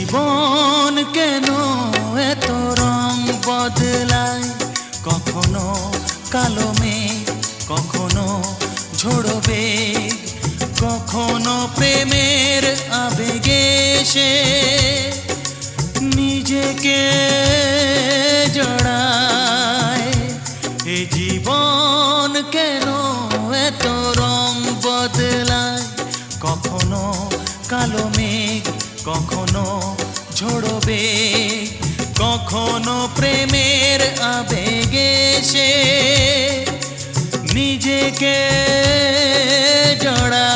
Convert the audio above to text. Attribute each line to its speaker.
Speaker 1: জীবন কেন এত রং বদলায়, কখনো কালো মেঘ, কখনো ঝোড়ো বেগ, কখনো প্রেমের আবেগে সে নিজেকে জড়ায়। এ জীবন কেন এত রং বদলায়, কখনো কালো মেঘ, কখনো ঝোড়ো বেগ, কখনো প্রেমের আবেগে সে নিজেকে জড়ায়।